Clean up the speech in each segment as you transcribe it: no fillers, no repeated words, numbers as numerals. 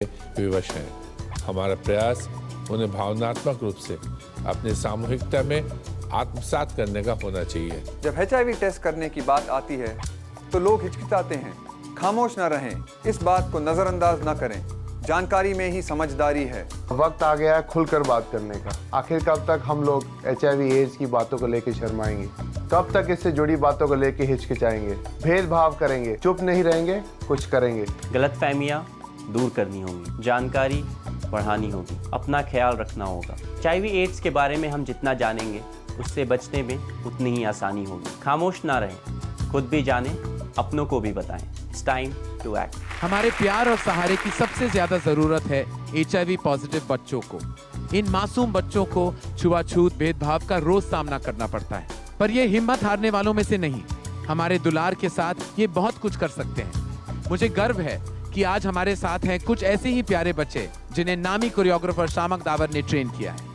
विवश हैं। हमारा प्रयास उन्हें भावनात्मक रूप से अपनी सामूहिकता में आत्मसात करने का होना चाहिए। जब HIV टेस्ट करने की बात आती है तो लोग हिचकिचाते हैं। खामोश न रहें, इस बात को नजरअंदाज न करें। जानकारी में ही समझदारी है। वक्त आ गया है खुलकर बात करने का। आखिर कब तक हम लोग HIV एड्स की बातों को लेकर शर्माएंगे? कब तक इससे जुड़ी बातों को लेकर हिचकिचाएंगे? भेदभाव करेंगे? चुप नहीं रहेंगे, कुछ करेंगे। गलतफहमियां दूर करनी होगी, जानकारी बढ़ानी होगी, अपना ख्याल रखना होगा। HIV एड्स के बारे में हम जितना जानेंगे उससे बचने में उतनी ही आसानी होगी। खामोश ना रहें, खुद भी जानें, अपनों को भी बताएं। It's time to act. हमारे प्यार और सहारे की सबसे ज्यादा जरूरत है HIV पॉजिटिव बच्चों को। इन मासूम बच्चों को छुआछूत भेदभाव का रोज सामना करना पड़ता है, पर ये हिम्मत हारने वालों में से नहीं। हमारे दुलार के साथ ये बहुत कुछ कर सकते हैं। मुझे गर्व है कि आज हमारे साथ हैं कुछ ऐसे ही प्यारे बच्चे जिन्हें नामी कोरियोग्राफर शामक दावर ने ट्रेन किया है।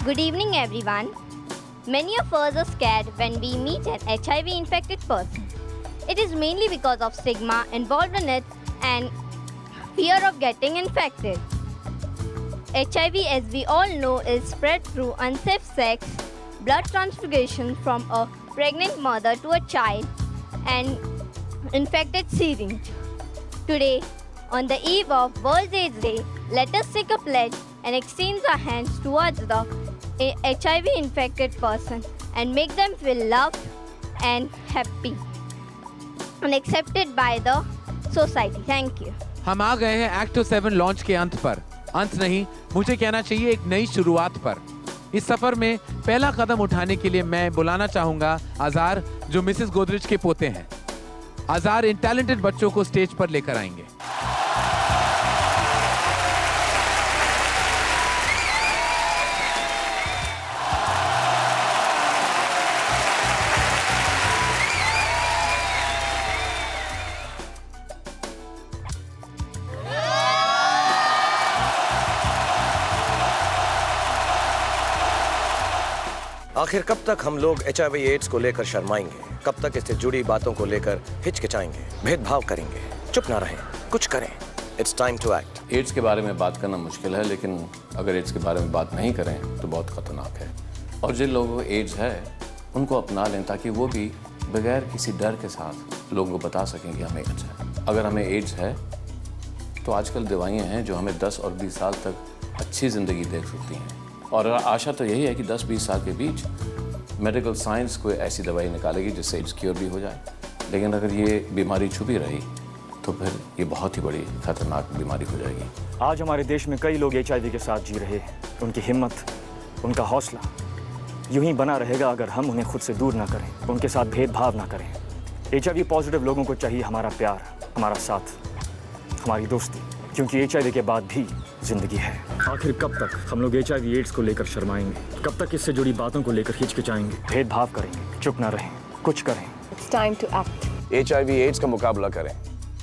Good evening, everyone. Many of us are scared when we meet an HIV infected person. It is mainly because of stigma involved in it and fear of getting infected. HIV, as we all know, is spread through unsafe sex, blood transfusion from a pregnant mother to a child, and infected syringe. Today, on the eve of World AIDS Day, let us take a pledge and exchange our hands towards the HIV infected person and make them feel loved and happy and accepted by the society. Thank you. हम आ गए हैं act 7 launch के अंत पर। अंत नहीं, मुझे कहना चाहिए एक नई शुरुआत पर। इस सफर में पहला कदम उठाने के लिए मैं बुलाना चाहूंगा आजार, जो मिसेस गोदरेज के पोते हैं। आजार इन टैलेंटेड बच्चों को स्टेज पर लेकर आएंगे। आखिर कब तक हम लोग HIV एड्स को लेकर शर्माएंगे? कब तक इससे जुड़ी बातों को लेकर हिचकिचाएंगे, भेदभाव करेंगे? चुप ना रहें, कुछ करें। It's time to act. AIDS के बारे में बात करना मुश्किल है, लेकिन अगर एड्स के बारे में बात नहीं करें तो बहुत खतरनाक है। और जिन लोगों को एड्स है उनको अपना लें, ताकि वो भी बगैर किसी डर के साथ लोगों को बता सकें कि हमें एड्स है। अगर हमें एड्स है तो आजकल दवाइयाँ हैं जो हमें 10 और 20 साल तक अच्छी ज़िंदगी दे सकती हैं। और आशा तो यही है कि 10-20 साल के बीच मेडिकल साइंस कोई ऐसी दवाई निकालेगी जिससे एड्स क्योर भी हो जाए। लेकिन अगर ये बीमारी छुपी रही तो फिर ये बहुत ही बड़ी खतरनाक बीमारी हो जाएगी। आज हमारे देश में कई लोग HIV के साथ जी रहे हैं। उनकी हिम्मत, उनका हौसला यूं ही बना रहेगा अगर हम उन्हें खुद से दूर ना करें, उनके साथ भेदभाव ना करें। HIV पॉजिटिव लोगों को चाहिए हमारा प्यार, हमारा साथ, हमारी दोस्ती, क्योंकि HIV के बाद भी जिंदगी है। आखिर कब तक हम लोग HIV एड्स को लेकर शर्माएंगे? कब तक इससे जुड़ी बातों को लेकर हिचकिचाएंगे, भेदभाव करेंगे? चुप ना रहें, कुछ करें। It's time to act. HIV AIDS का मुकाबला करें,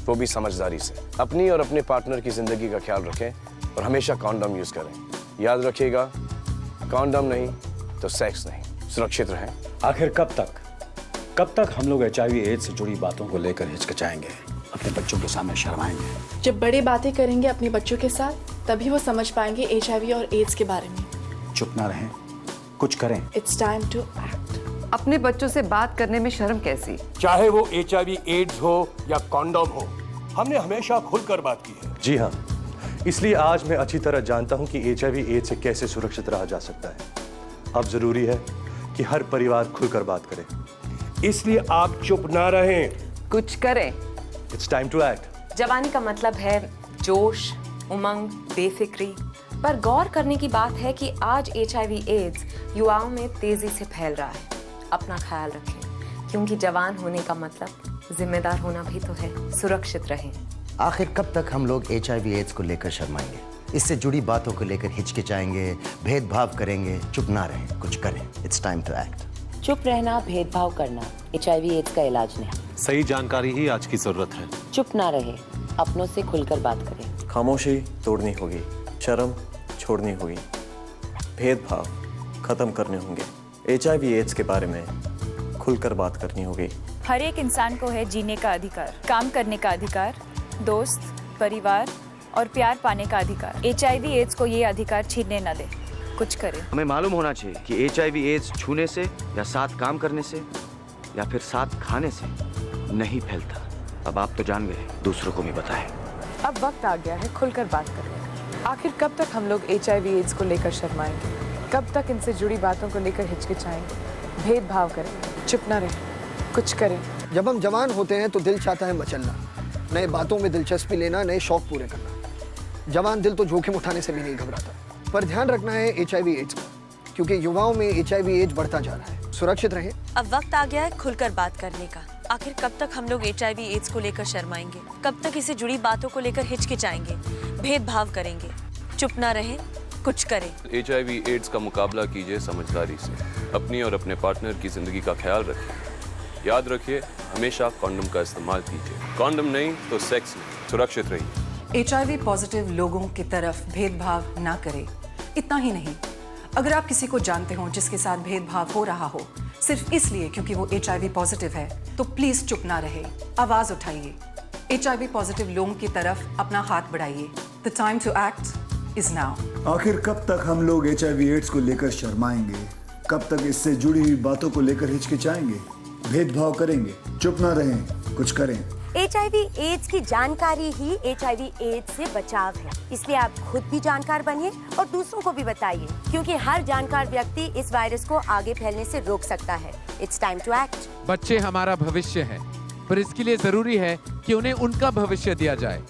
वो भी समझदारी से। अपनी और अपने पार्टनर की जिंदगी का ख्याल रखें और हमेशा कॉन्डोम यूज करें। याद रखिएगा, कॉन्डोम नहीं तो सेक्स नहीं। सुरक्षित रहें। आखिर कब तक हम लोग HIV एड्स से जुड़ी बातों को लेकर हिचकिचाएंगे, अपने बच्चों के सामने शर्माएंगे? जब बड़े बातें करेंगे अपने बच्चों के साथ, तभी वो समझ पाएंगे HIV और एड्स के बारे में। चुप ना रहें, कुछ करें। It's time to act. अपने बच्चों से बात करने में शर्म कैसी? चाहे वो HIV एड्स हो या कॉन्डोम हो, हमने हमेशा खुलकर बात की है। जी हाँ, इसलिए आज मैं अच्छी तरह जानता हूँ कि HIV एड्स से कैसे सुरक्षित रहा जा सकता है। अब जरूरी है कि हर परिवार खुलकर बात करे, इसलिए आप चुप ना रहें, कुछ करें। It's time to act. जवानी का मतलब है जोश, उमंग, बेफिक्री, पर गौर करने की बात है कि आज HIV एड्स युवाओं में तेजी से फैल रहा है। अपना ख्याल रखें, क्योंकि जवान होने का मतलब जिम्मेदार होना भी तो है। सुरक्षित रहें। आखिर कब तक हम लोग HIV एड्स को लेकर शर्माएंगे, इससे जुड़ी बातों को लेकर हिचकिचाएंगे, भेदभाव करेंगे? चुप ना रहें, कुछ करें। It's time to act. चुप रहना, भेदभाव करना HIV एड्स का इलाज नहीं। सही जानकारी ही आज की जरूरत है। चुप ना रहे, अपनों से खुलकर बात करें। खामोशी तोड़नी होगी, शर्म छोड़नी होगी, भेदभाव खत्म करने होंगे। HIV एड्स के बारे में खुलकर बात करनी होगी। हर एक इंसान को है जीने का अधिकार, काम करने का अधिकार, दोस्त, परिवार और प्यार पाने का अधिकार। HIV एड्स को ये अधिकार छीनने न दे, कुछ करें। हमें मालूम होना चाहिए कि HIV एड्स छूने से या साथ काम करने से या फिर साथ खाने से नहीं फैलता। अब आप तो जान गए, दूसरों को भी बताएं। अब वक्त आ गया है खुलकर बात करने का। आखिर कब तक हम लोग HIV एड्स को लेकर शर्माएंगे? कब तक इनसे जुड़ी बातों को लेकर हिचकिचाएंगे, भेदभाव करेंगे? चुप ना रहें, कुछ करें। जब हम जवान होते हैं तो दिल चाहता है मचलना, नए बातों में दिलचस्पी लेना, नए शौक पूरे करना। जवान दिल तो जोखिम उठाने से भी नहीं घबराता। पर ध्यान रखना है HIV एड्स का, क्योंकि युवाओं में HIV एड्स बढ़ता जा रहा है। सुरक्षित रहें। अब वक्त आ गया है खुलकर बात करने का। आखिर कब तक हम लोग HIV एड्स को लेकर शर्माएंगे? कब तक इससे जुड़ी बातों को लेकर हिचकिचाएंगे, भेदभाव करेंगे? चुप ना रहें, कुछ करें। HIV एड्स का मुकाबला कीजिए समझदारी से। अपनी और अपने पार्टनर की जिंदगी का ख्याल रखिए। याद रखिए, हमेशा कॉन्डोम का इस्तेमाल कीजिए। कॉन्डोम नहीं तो सेक्स नहीं। सुरक्षित रहिए। HIV पॉजिटिव लोगों की तरफ भेदभाव ना करें। इतना ही नहीं, अगर आप किसी को जानते हो जिसके साथ भेदभाव हो रहा हो सिर्फ इसलिए क्योंकि वो HIV पॉजिटिव है, तो प्लीज चुप ना रहे, आवाज उठाइए। HIV पॉजिटिव लोगों की तरफ अपना हाथ बढ़ाइए। The time to act is now. आखिर कब तक हम लोग HIV एड्स को लेकर शर्माएंगे? कब तक इससे जुड़ी हुई बातों को लेकर हिचकिचाएंगे, भेदभाव करेंगे? चुप ना रहें, कुछ करें। HIV एड्स की जानकारी ही HIV एड्स से बचाव है, इसलिए आप खुद भी जानकार बनिए और दूसरों को भी बताइए, क्योंकि हर जानकार व्यक्ति इस वायरस को आगे फैलने से रोक सकता है। It's time to act. बच्चे हमारा भविष्य है, पर इसके लिए जरूरी है कि उन्हें उनका भविष्य दिया जाए।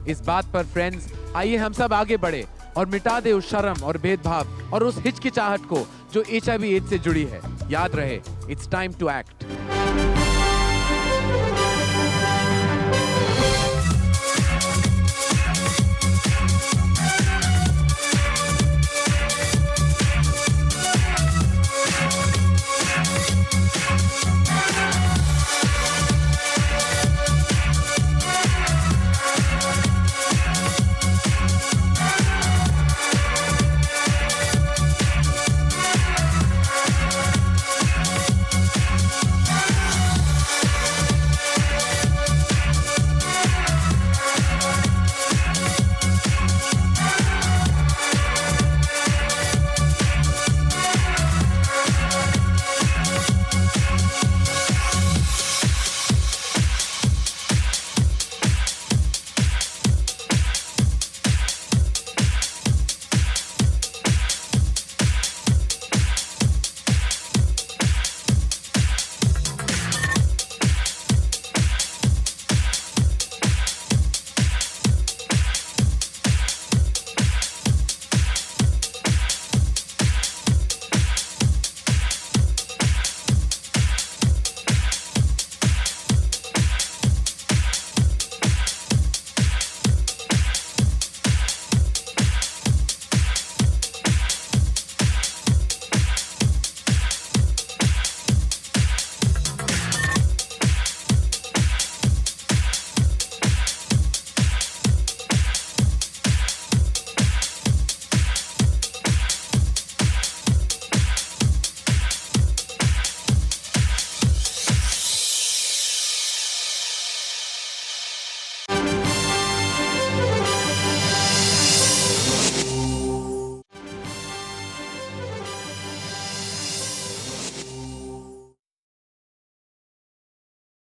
इस बात पर फ्रेंड्स, आइए हम सब आगे बढ़े और मिटा दे उस शर्म और भेदभाव और उस हिचकिचाहट को जो HIV एड्स से जुड़ी है। याद रहे, इट्स टाइम टू एक्ट।